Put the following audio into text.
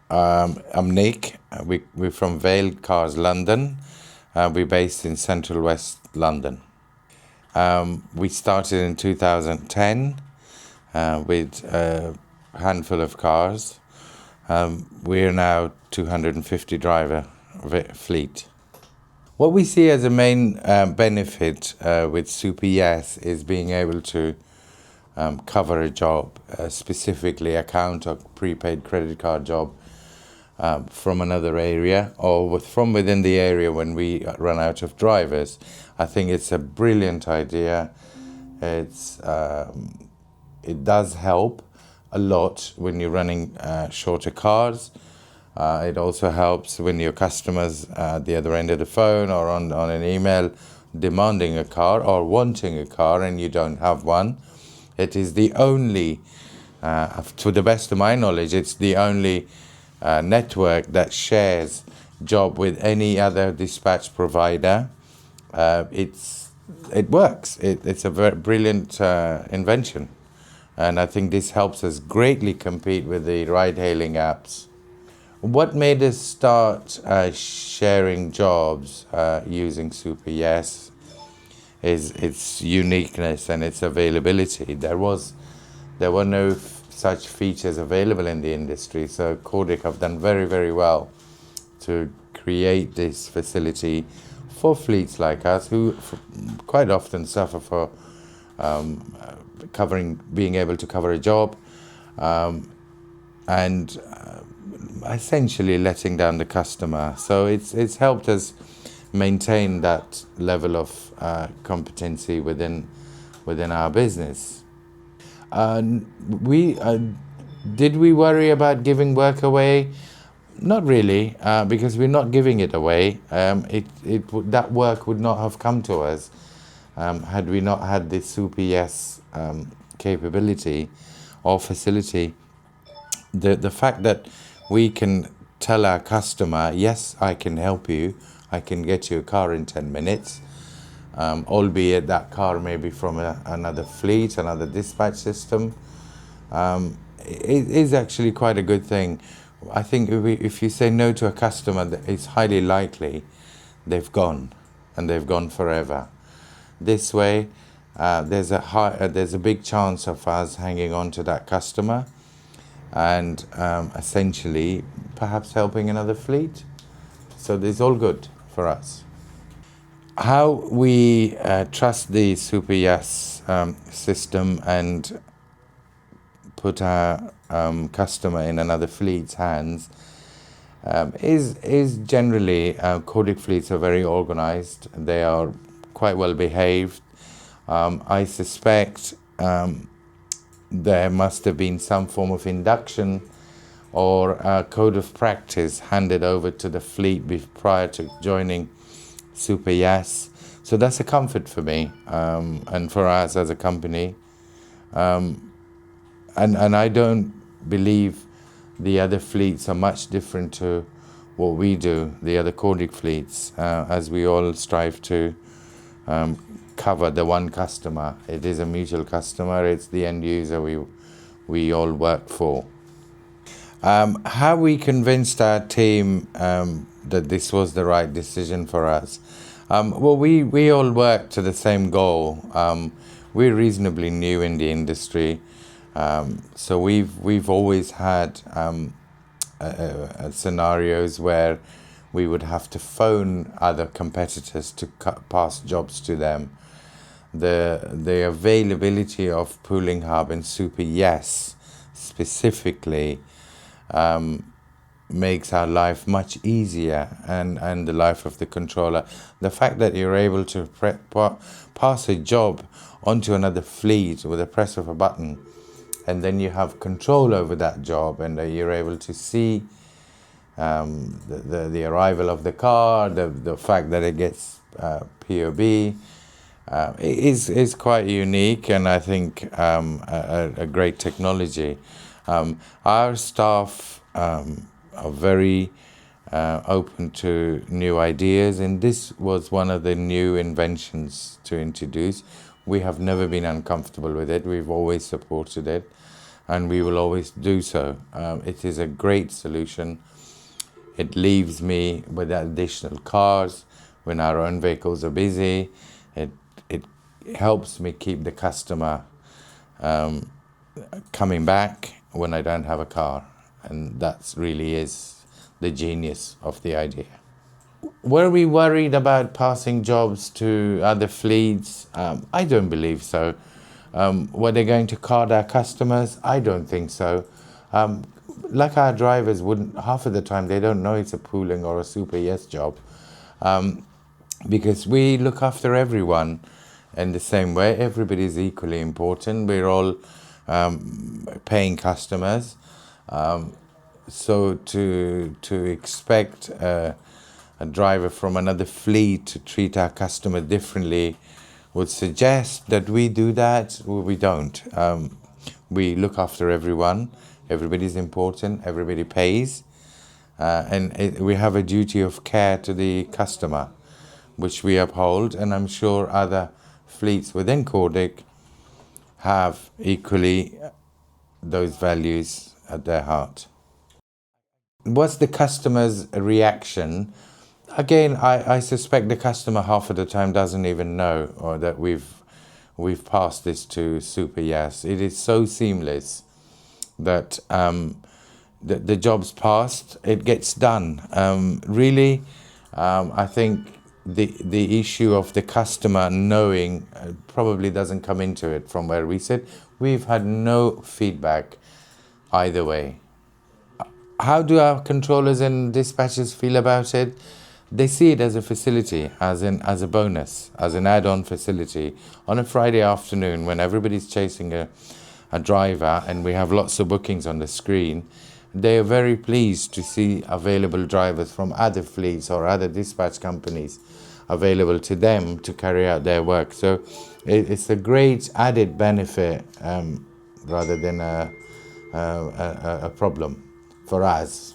I'm Nick. We're from Vale Cars, London. We're based in Central West London. We started in 2010 with a handful of cars. We're now 250 driver fleet. What we see as a main benefit with Super Yes is being able to cover a job, specifically account or prepaid credit card job from another area or from within the area when we run out of drivers. I think it's a brilliant idea. It does help a lot when you're running shorter cars. It also helps when your customers at the other end of the phone or on an email demanding a car or wanting a car and you don't have one. It is the only, to the best of my knowledge, it's the only network that shares job with any other dispatch provider. It works. It's a very brilliant invention. And I think this helps us greatly compete with the ride-hailing apps. What made us start sharing jobs using Super Yes is its uniqueness and its availability. There were no such features available in the industry, so Cordic have done very, very well to create this facility for fleets like us who quite often suffer for being able to cover a job and essentially letting down the customer. So it's helped us maintain that level of competency within our business. Did we worry about giving work away? Not really, because we're not giving it away. That work would not have come to us had we not had this Super Yes capability or facility. The fact that we can tell our customer, yes, I can help you, I can get you a car in 10 minutes, albeit that car may be from another fleet, another dispatch system, it is actually quite a good thing. I think if you say no to a customer, it's highly likely they've gone, and they've gone forever. This way, there's a big chance of us hanging on to that customer and essentially perhaps helping another fleet. So this is all good for us. How we trust the Super Yes system and put our customer in another fleet's hands is generally Cordic fleets are very organized. They are quite well behaved. I suspect there must have been some form of induction or a code of practice handed over to the fleet prior to joining Super Yes. So that's a comfort for me and for us as a company. And I don't believe the other fleets are much different to what we do, the other Cordic fleets, as we all strive to cover the one customer. It is a mutual customer. It's the end user we all work for. How we convinced our team that this was the right decision for us? Well, we all work to the same goal. We're reasonably new in the industry, so we've always had scenarios where we would have to phone other competitors to pass jobs to them. The availability of Pooling Hub and Super Yes specifically makes our life much easier and the life of the controller. The fact that you're able to pass a job onto another fleet with a press of a button, and then you have control over that job, and you're able to see the arrival of the car, the fact that it gets POB, is quite unique, and I think a great technology. Our staff are very open to new ideas, and this was one of the new inventions to introduce. We have never been uncomfortable with it. We've always supported it. and we will always do so. It is a great solution. It leaves me with additional cars when our own vehicles are busy. It helps me keep the customer coming back when I don't have a car, and that really is the genius of the idea. Were we worried about passing jobs to other fleets? I don't believe so. Were they going to card our customers? I don't think so. Like our drivers wouldn't, half of the time they don't know it's a pooling or a super yes job, because we look after everyone in the same way. Everybody is equally important. We're all paying customers. So to expect a driver from another fleet to treat our customer differently would suggest that we do that. Well, we don't. We look after everyone. Everybody's important. Everybody pays. We have a duty of care to the customer, which we uphold. And I'm sure other fleets within Cordic have equally those values at their heart. What's the customer's reaction? Again, I suspect the customer half of the time doesn't even know or that we've passed this to Super Yes. It is so seamless that the job's passed, it gets done. Really, I think the issue of the customer knowing probably doesn't come into it from where we sit. We've had no feedback either way. How do our controllers and dispatchers feel about it? They see it as a facility, as a bonus, as an add-on facility. On a Friday afternoon when everybody's chasing a driver and we have lots of bookings on the screen, they are very pleased to see available drivers from other fleets or other dispatch companies available to them to carry out their work. So it's a great added benefit rather than a problem for us.